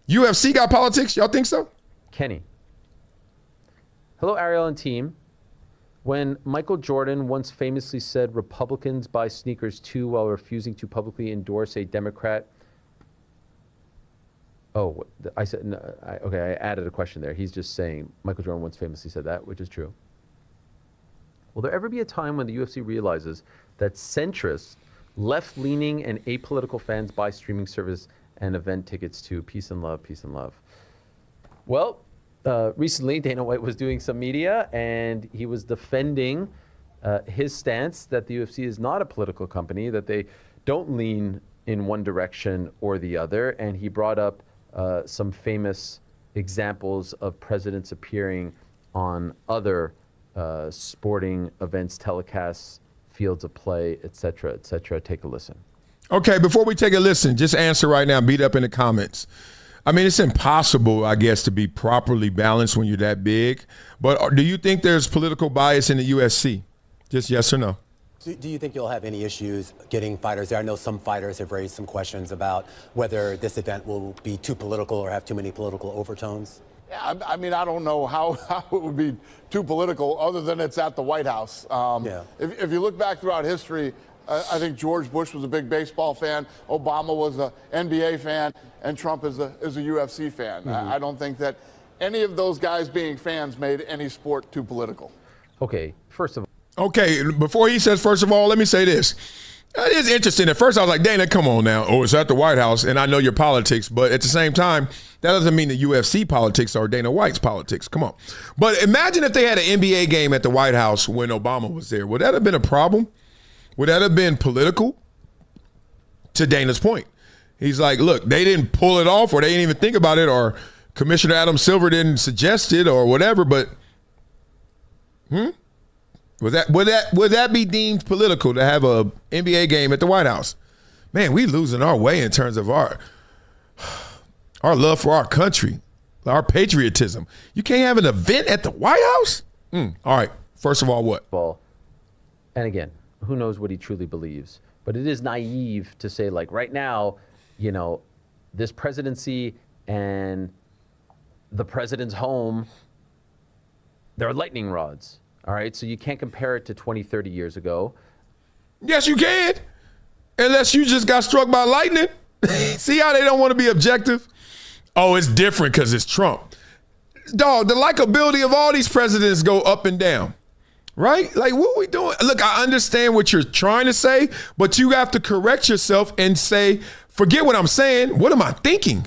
UFC got politics? Y'all think so? Kenny. Hello, Ariel and team. When Michael Jordan once famously said Republicans buy sneakers too while refusing to publicly endorse a Democrat. Oh, I said, no, okay, I added a question there. He's just saying Michael Jordan once famously said that, which is true. Will there ever be a time when the UFC realizes that centrist, left-leaning, and apolitical fans buy streaming service and event tickets to? Peace and love, peace and love. Well, recently Dana White was doing some media and he was defending his stance that the UFC is not a political company, that they don't lean in one direction or the other. And he brought up some famous examples of presidents appearing on other sporting events, telecasts, fields of play, et cetera, et cetera. Take a listen. Okay, before we take a listen, just answer right now, beat up in the comments. I mean, it's impossible, I guess, to be properly balanced when you're that big. But do you think there's political bias in the UFC? Just yes or no. Do you think you'll have any issues getting fighters there? I know some fighters have raised some questions about whether this event will be too political or have too many political overtones. Yeah, I mean, I don't know how it would be too political other than it's at the White House. If you look back throughout history, I think George Bush was a big baseball fan, Obama was an NBA fan, and Trump is a UFC fan. Mm-hmm. I don't think that any of those guys being fans made any sport too political. Okay, first of all. Okay, before he says first of all, let me say this. It is interesting. At first I was like, Dana, come on now. Oh, it's at the White House, and I know your politics, but at the same time, that doesn't mean the UFC politics or Dana White's politics. Come on. But imagine if they had an NBA game at the White House when Obama was there. Would that have been a problem? Would that have been political? To Dana's point. He's like, look, they didn't pull it off or they didn't even think about it or Commissioner Adam Silver didn't suggest it or whatever, but would that be deemed political to have a NBA game at the White House? Man, we losing our way in terms of our love for our country, our patriotism. You can't have an event at the White House? All right. First of all, what? Well, and again, who knows what he truly believes, but it is naive to say, like, right now, you know, this presidency and the president's home, they're lightning rods. All right, so you can't compare it to 20, 30 years ago. Yes, you can. Unless you just got struck by lightning. See how they don't want to be objective? Oh, it's different because it's Trump. Dog, the likability of all these presidents go up and down. Right? Like, what are we doing? Look, I understand what you're trying to say, but you have to correct yourself and say, forget what I'm saying. What am I thinking?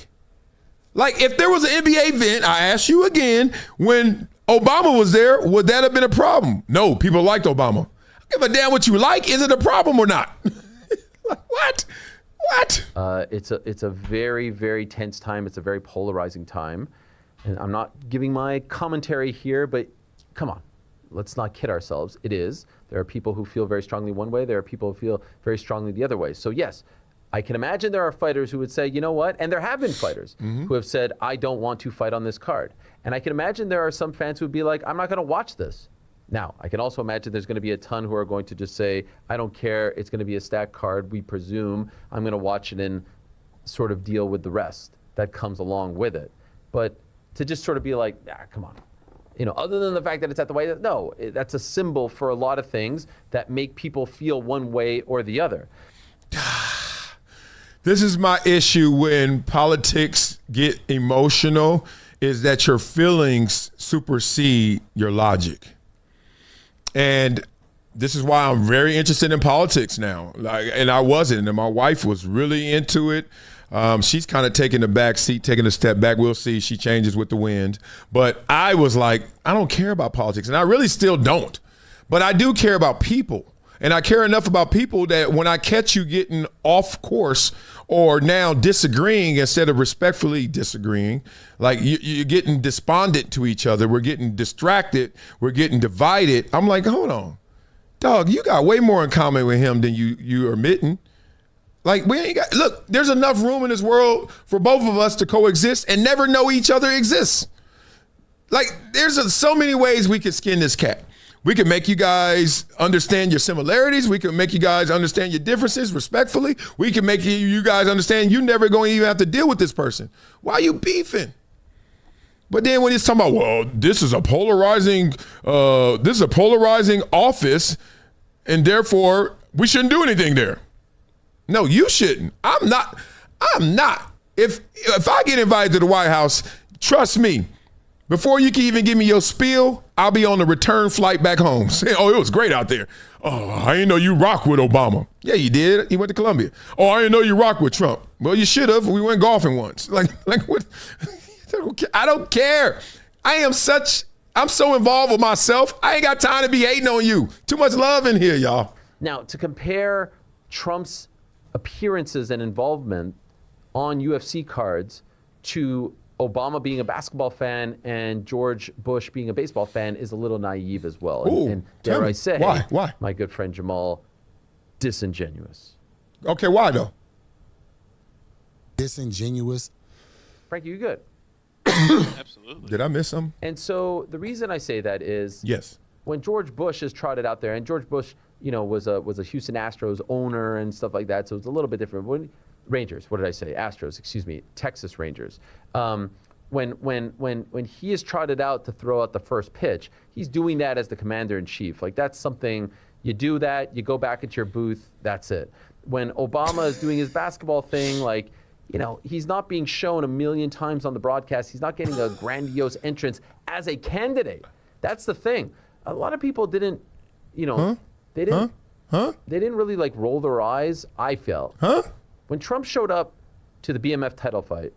Like, if there was an NBA event, I ask you again, when Obama was there, would that have been a problem? No, people liked Obama. I give a damn what you like. Is it a problem or not? Like, what? It's a very, very tense time. It's a very polarizing time. And I'm not giving my commentary here, but come on. Let's not kid ourselves. It is. There are people who feel very strongly one way. There are people who feel very strongly the other way. So yes, I can imagine there are fighters who would say, you know what? And there have been fighters who have said, I don't want to fight on this card. And I can imagine there are some fans who would be like, I'm not going to watch this. Now, I can also imagine there's going to be a ton who are going to just say, I don't care. It's going to be a stacked card. We presume I'm going to watch it and sort of deal with the rest that comes along with it. But to just sort of be like, come on. You know, other than the fact that it's at the White House, no, that's a symbol for a lot of things that make people feel one way or the other. This is my issue when politics get emotional, is that your feelings supersede your logic. And this is why I'm very interested in politics now. And I wasn't, and my wife was really into it. She's kind of taking the back seat, taking a step back. We'll see. She changes with the wind. But I was like, I don't care about politics. And I really still don't. But I do care about people. And I care enough about people that when I catch you getting off course or now disagreeing instead of respectfully disagreeing, like you're getting despondent to each other. We're getting distracted. We're getting divided. I'm like, hold on. Dog, you got way more in common with him than you are admitting. Like, we ain't got, look, there's enough room in this world for both of us to coexist and never know each other exists. Like, there's so many ways we could skin this cat. We can make you guys understand your similarities. We can make you guys understand your differences respectfully. We can make you guys understand you're never going to even have to deal with this person. Why are you beefing? But then when he's talking about, well, this is a polarizing office, and therefore we shouldn't do anything there. No, you shouldn't. I'm not. If I get invited to the White House, trust me, before you can even give me your spiel, I'll be on the return flight back home saying, oh, it was great out there. Oh, I didn't know you rock with Obama. Yeah, you did. He went to Columbia. Oh, I didn't know you rock with Trump. Well, you should have. We went golfing once. Like what? I don't care. I'm so involved with myself. I ain't got time to be hating on you. Too much love in here, y'all. Now, to compare Trump's appearances and involvement on UFC cards to Obama being a basketball fan and George Bush being a baseball fan is a little naive as well. Ooh, and dare I say, why? My good friend Jamal, disingenuous. Okay, why though? Disingenuous. Frankie, you good? Absolutely. Did I miss something? And so the reason I say that is Yes. when George Bush is trotted out there, and George Bush, was a Houston Astros owner and stuff like that, so it's a little bit different. Rangers, what did I say? Astros, excuse me, Texas Rangers. When he is trotted out to throw out the first pitch, he's doing that as the commander-in-chief. Like, that's something, you do that, you go back into your booth, that's it. When Obama is doing his basketball thing, like, he's not being shown a million times on the broadcast. He's not getting a grandiose entrance as a candidate. That's the thing. A lot of people didn't, they didn't really like roll their eyes, I felt. When Trump showed up to the BMF title fight,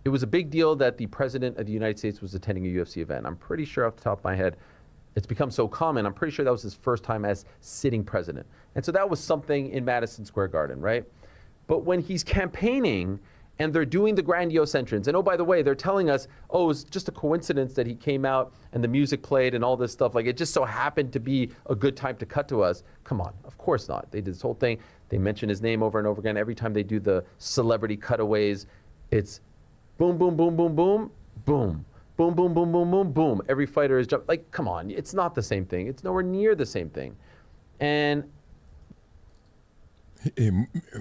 it was a big deal that the president of the United States was attending a UFC event. I'm pretty sure off the top of my head, it's become so common, I'm pretty sure that was his first time as sitting president. And so that was something in Madison Square Garden, right? But when he's campaigning and they're doing the grandiose entrance, and oh, by the way, they're telling us, oh, it was just a coincidence that he came out and the music played and all this stuff. Like, it just so happened to be a good time to cut to us. Come on, of course not. They did this whole thing. They mention his name over and over again. Every time they do the celebrity cutaways, it's boom, boom, boom, boom, boom, boom. Boom, boom, boom, boom, boom, boom. Every fighter is jumping. Like, come on, it's not the same thing. It's nowhere near the same thing. And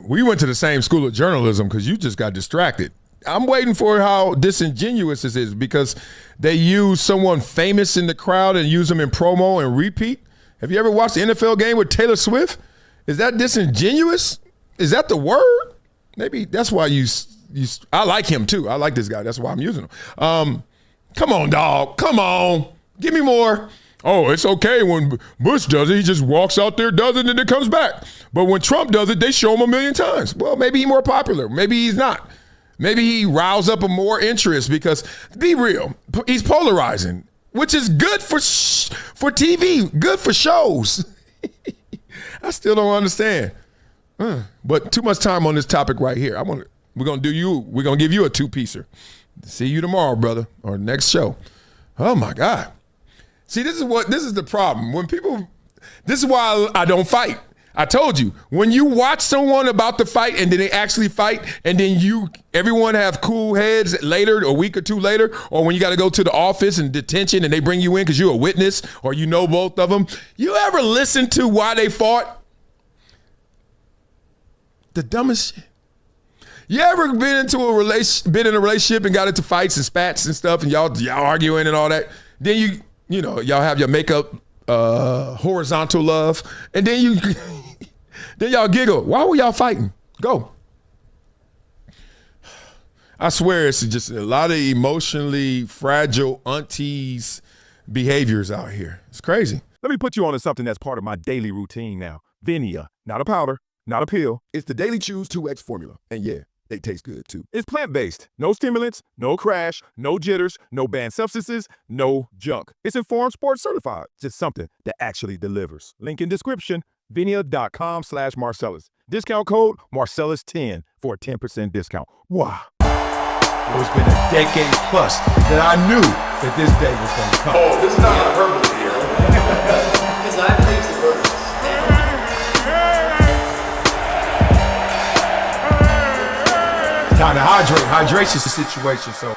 we went to the same school of journalism because you just got distracted. I'm waiting for how disingenuous this is because they use someone famous in the crowd and use them in promo and repeat. Have you ever watched the NFL game with Taylor Swift? Is that disingenuous? Is that the word? Maybe that's why I like him too. I like this guy. That's why I'm using him. Come on, dog. Come on. Give me more. Oh, it's okay when Bush does it. He just walks out there, does it, and then comes back. But when Trump does it, they show him a million times. Well, maybe he's more popular. Maybe he's not. Maybe he riles up a more interest because, be real, he's polarizing, which is good for TV, good for shows. I still don't understand. But too much time on this topic right here. We're gonna give you a two-piecer. See you tomorrow, brother, or next show. Oh my God. See, this is the problem. This is why I don't fight. I told you, when you watch someone about to fight and then they actually fight and then everyone have cool heads later, a week or two later, or when you got to go to the office and detention and they bring you in because you're a witness or you know both of them. You ever listen to why they fought? The dumbest shit. You ever been in a relationship and got into fights and spats and stuff and y'all arguing and all that? Then y'all have your makeup horizontal love, and then then y'all giggle. Why were y'all fighting? Go. I swear it's just a lot of emotionally fragile aunties behaviors out here. It's crazy. Let me put you on to something that's part of my daily routine now. VINIA, not a powder, not a pill. It's the Daily Chews 2X formula. And yeah, they taste good too. It's plant-based. No stimulants, no crash, no jitters, no banned substances, no junk. It's Informed Sports certified. Just something that actually delivers. Link in description, vinia.com/Marcellus. Discount code Marcellus10 for a 10% discount. Wow. It's been a decade plus that I knew that this day was going to come. Oh, this is not hyperbole here. Because I believe the verse. Time to hydrate. Hydration's the situation, so.